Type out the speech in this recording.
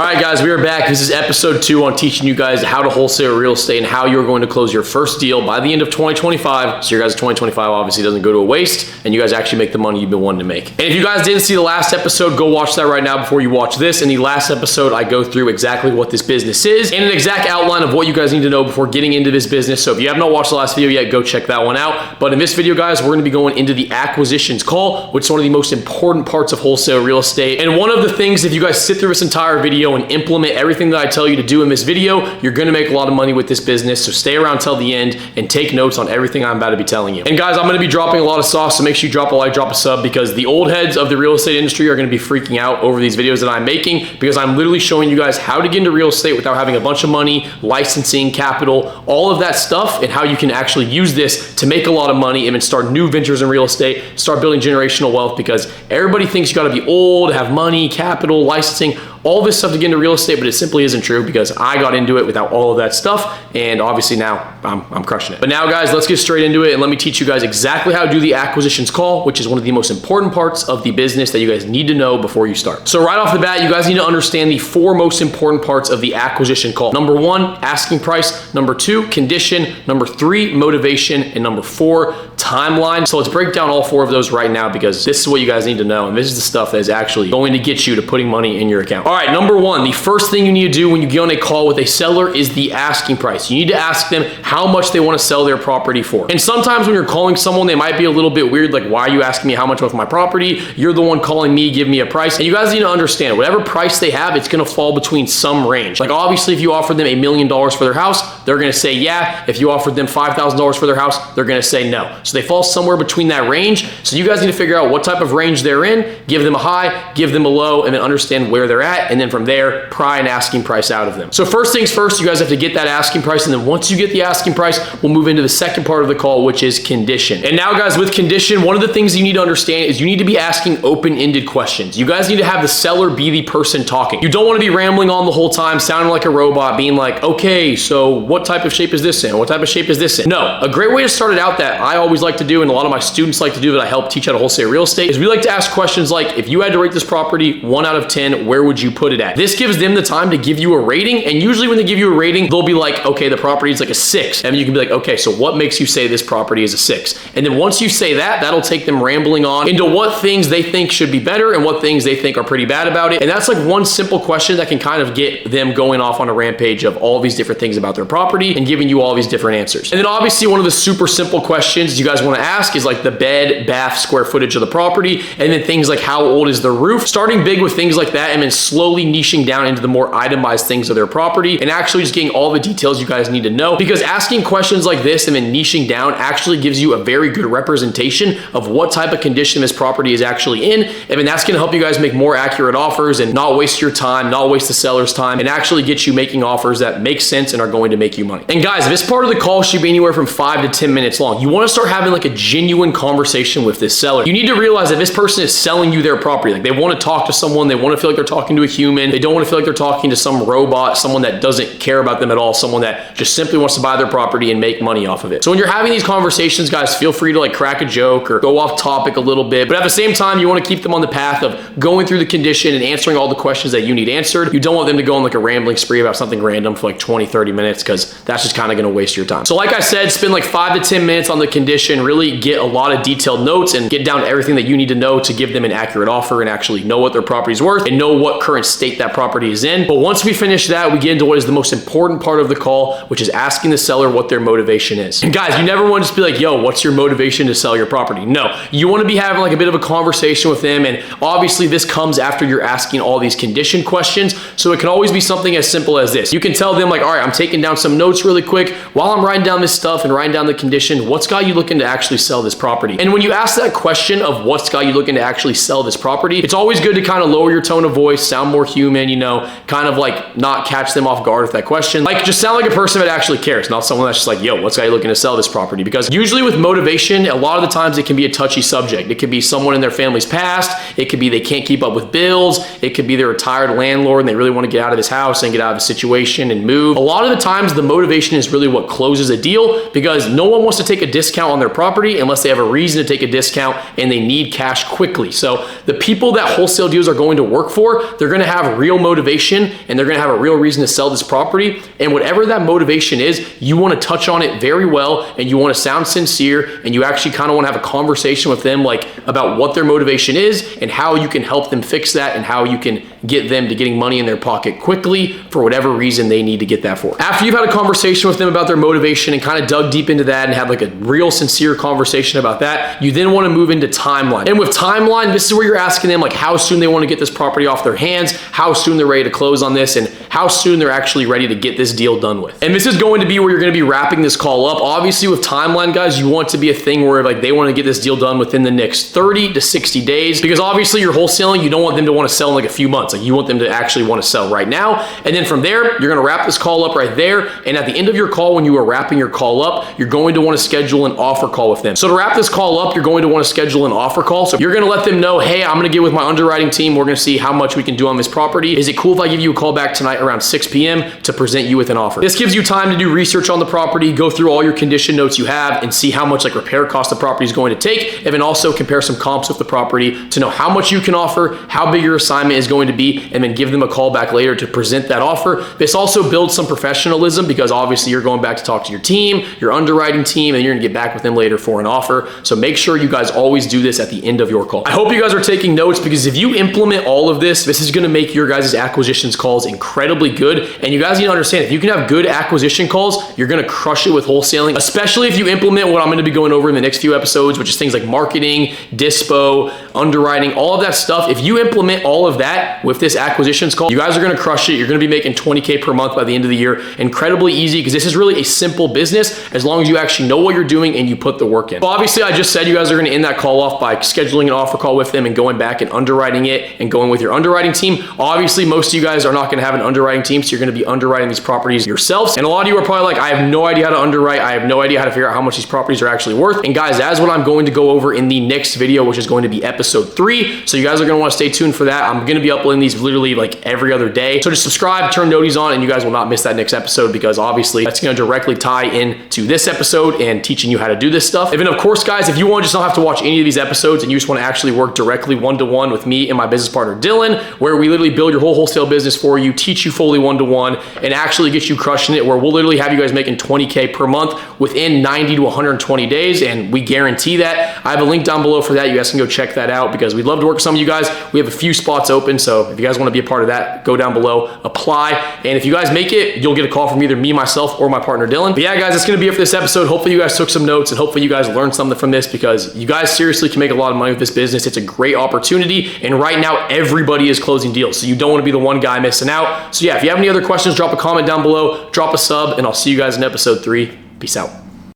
All right, guys, we are back. This is episode 2 on teaching you guys how to wholesale real estate and how you're going to close your first deal by the end of 2025. So your guys' 2025 obviously doesn't go to a waste and you guys actually make the money you've been wanting to make. And if you guys didn't see the last episode, go watch that right now before you watch this. In the last episode, I go through exactly what this business is and an exact outline of what you guys need to know before getting into this business. So if you have not watched the last video yet, go check that one out. But in this video, guys, we're going to be going into the acquisitions call, which is one of the most important parts of wholesale real estate. And one of the things, if you guys sit through this entire video and implement everything that I tell you to do in this video, you're gonna make a lot of money with this business. So stay around till the end and take notes on everything I'm about to be telling you. And guys, I'm gonna be dropping a lot of sauce, so make sure you drop a like, drop a sub, because the old heads of the real estate industry are gonna be freaking out over these videos that I'm making, because I'm literally showing you guys how to get into real estate without having a bunch of money, licensing, capital, all of that stuff, and how you can actually use this to make a lot of money and then start new ventures in real estate, start building generational wealth, because everybody thinks you gotta be old, have money, capital, licensing, all this stuff to get into real estate, but it simply isn't true, because I got into it without all of that stuff, and obviously now I'm crushing it. But now, guys, let's get straight into it, and let me teach you guys exactly how to do the acquisitions call, which is one of the most important parts of the business that you guys need to know before you start. So right off the bat, you guys need to understand the 4 most important parts of the acquisition call. Number 1, asking price. Number 2, condition. Number 3, motivation. And number 4, timeline. So let's break down all 4 of those right now, because this is what you guys need to know, and this is the stuff that is actually going to get you to putting money in your account. All right, number 1, the first thing you need to do when you get on a call with a seller is the asking price. You need to ask them how much they want to sell their property for. And sometimes when you're calling someone, they might be a little bit weird, like, why are you asking me how much of my property? You're the one calling me, give me a price. And you guys need to understand, whatever price they have, it's going to fall between some range. Like, obviously, if you offered them $1 million for their house, they're going to say yeah. If you offered them $5,000 for their house, they're going to say no. So they fall somewhere between that range. So you guys need to figure out what type of range they're in, give them a high, give them a low, and then understand where they're at. And then from there, pry an asking price out of them. So first things first, you guys have to get that asking price. And then once you get the asking price, we'll move into the second part of the call, which is condition. And now, guys, with condition, one of the things you need to understand is you need to be asking open-ended questions. You guys need to have the seller be the person talking. You don't want to be rambling on the whole time, sounding like a robot, being like, okay, so what type of shape is this in? What type of shape is this in? No, a great way to start it out that I always like to do, and a lot of my students like to do, that I help teach how to wholesale real estate, is we like to ask questions like, if you had to rate this property 1 out of 10, where would you put it at? This gives them the time to give you a rating, and usually when they give you a rating, they'll be like, okay, the property is like a 6, and you can be like, okay, so what makes you say this property is a 6? And then once you say that, that'll take them rambling on into what things they think should be better and what things they think are pretty bad about it. And that's like one simple question that can kind of get them going off on a rampage of all these different things about their property and giving you all these different answers. And then obviously one of the super simple questions you guys want to ask is like the bed, bath, square footage of the property, and then things like how old is the roof, starting big with things like that, and then slowly niching down into the more itemized things of their property, and actually just getting all the details you guys need to know, because asking questions like this and then niching down actually gives you a very good representation of what type of condition this property is actually in, and then that's going to help you guys make more accurate offers and not waste your time, not waste the seller's time, and actually get you making offers that make sense and are going to make you money. And guys, this part of the call should be anywhere from 5 to 10 minutes long. You want to start having like a genuine conversation with this seller. You need to realize that this person is selling you their property. Like, they want to talk to someone, they want to feel like they're talking to a human, they don't want to feel like they're talking to some robot, someone that doesn't care about them at all, someone that just simply wants to buy their property and make money off of it. So when you're having these conversations, guys, feel free to like crack a joke or go off topic a little bit, but at the same time, you want to keep them on the path of going through the condition and answering all the questions that you need answered. You don't want them to go on like a rambling spree about something random for like 20-30 minutes, because that's just kind of going to waste your time. So like I said, spend like 5 to 10 minutes on the condition, really get a lot of detailed notes and get down to everything that you need to know to give them an accurate offer and actually know what their property is worth and know what current state that property is in. But once we finish that, we get into what is the most important part of the call, which is asking the seller what their motivation is. And guys, you never want to just be like, yo, what's your motivation to sell your property? No, you want to be having like a bit of a conversation with them. And obviously this comes after you're asking all these condition questions. So it can always be something as simple as this. You can tell them like, all right, I'm taking down some notes really quick while I'm writing down this stuff and writing down the condition. What's got you looking to actually sell this property? And when you ask that question of what's got you looking to actually sell this property, it's always good to kind of lower your tone of voice, sound more human, you know, kind of like not catch them off guard with that question. Like, just sound like a person that actually cares, not someone that's just like, yo, what's got you looking to sell this property? Because usually with motivation, a lot of the times it can be a touchy subject. It could be someone in their family's past. It could be they can't keep up with bills. It could be they're a retired landlord and they really want to get out of this house and get out of a situation and move. A lot of the times the motivation is really what closes a deal, because no one wants to take a discount on their property unless they have a reason to take a discount and they need cash quickly. So the people that wholesale deals are going to work for, they're going to have real motivation and they're going to have a real reason to sell this property. And whatever that motivation is, you want to touch on it very well and you want to sound sincere and you actually kind of want to have a conversation with them like about what their motivation is and how you can help them fix that and how you can get them to getting money in their pocket quickly for whatever reason they need to get that for. After you've had a conversation with them about their motivation and kind of dug deep into that and had like a real sincere conversation about that, you then want to move into timeline. And with timeline, this is where you're asking them like how soon they want to get this property off their hands, how soon they're ready to close on this, and how soon they're actually ready to get this deal done with. And this is going to be where you're going to be wrapping this call up. Obviously with timeline, guys, you want to be a thing where like they want to get this deal done within the next 30 to 60 days, because obviously you're wholesaling, you don't want them to want to sell in like a few months. Like you want them to actually want to sell right now. And then from there, you're going to wrap this call up right there. And at the end of your call, when you are wrapping your call up, you're going to want to schedule an offer call with them. So to wrap this call up, you're going to want to schedule an offer call. So you're going to let them know, hey, I'm going to get with my underwriting team. We're going to see how much we can do on this property. Is it cool if I give you a call back tonight around 6 p.m. to present you with an offer? This gives you time to do research on the property, go through all your condition notes you have and see how much like repair cost the property is going to take, and then also compare some comps with the property to know how much you can offer, how big your assignment is going to be, and then give them a call back later to present that offer. This also builds some professionalism because obviously you're going back to talk to your team, your underwriting team, and you're gonna get back with them later for an offer. So make sure you guys always do this at the end of your call. I hope you guys are taking notes, because if you implement all of this, this is gonna make your guys' acquisitions calls incredibly good. And you guys need to understand, if you can have good acquisition calls, you're gonna crush it with wholesaling, especially if you implement what I'm gonna be going over in the next few episodes, which is things like marketing, dispo, underwriting, all of that stuff. If you implement all of that with this acquisitions call, you guys are gonna crush it. You're gonna be making 20K per month by the end of the year. Incredibly easy, because this is really a simple business as long as you actually know what you're doing and you put the work in. So obviously I just said you guys are gonna end that call off by scheduling an offer call with them and going back and underwriting it and going with your underwriting team. Obviously most of you guys are not gonna have an underwriting team, so you're gonna be underwriting these properties yourselves. And a lot of you are probably like, I have no idea how to underwrite. I have no idea how to figure out how much these properties are actually worth. And guys, that's what I'm going to go over in the next video, which is going to be episode 3. So you guys are gonna wanna stay tuned for that. I'm gonna be uploading these literally like every other day. So just subscribe, turn noties on, and you guys will not miss that next episode, because obviously that's gonna directly tie into this episode and teaching you how to do this stuff. And then of course, guys, if you want to just not have to watch any of these episodes and you just want to actually work directly one-to-one with me and my business partner, Dylan, where we literally build your whole wholesale business for you, teach you fully one-to-one, and actually get you crushing it, where we'll literally have you guys making 20K per month within 90 to 120 days, and we guarantee that. I have a link down below for that. You guys can go check that out, because we'd love to work with some of you guys. We have a few spots open, so if you guys want to be a part of that, go down below, apply, and if you guys make it, you'll get a call from either me, myself, or my partner, Dylan. But yeah, guys, that's going to be it for this episode. Hopefully you guys took some notes, and hopefully you guys learned something from this, because you guys seriously can make a lot of money with this business. It's a great opportunity, and right now everybody is closing deals, so you don't want to be the one guy missing out. So yeah, if you have any other questions, drop a comment down below, drop a sub, and I'll see you guys in episode 3. Peace out.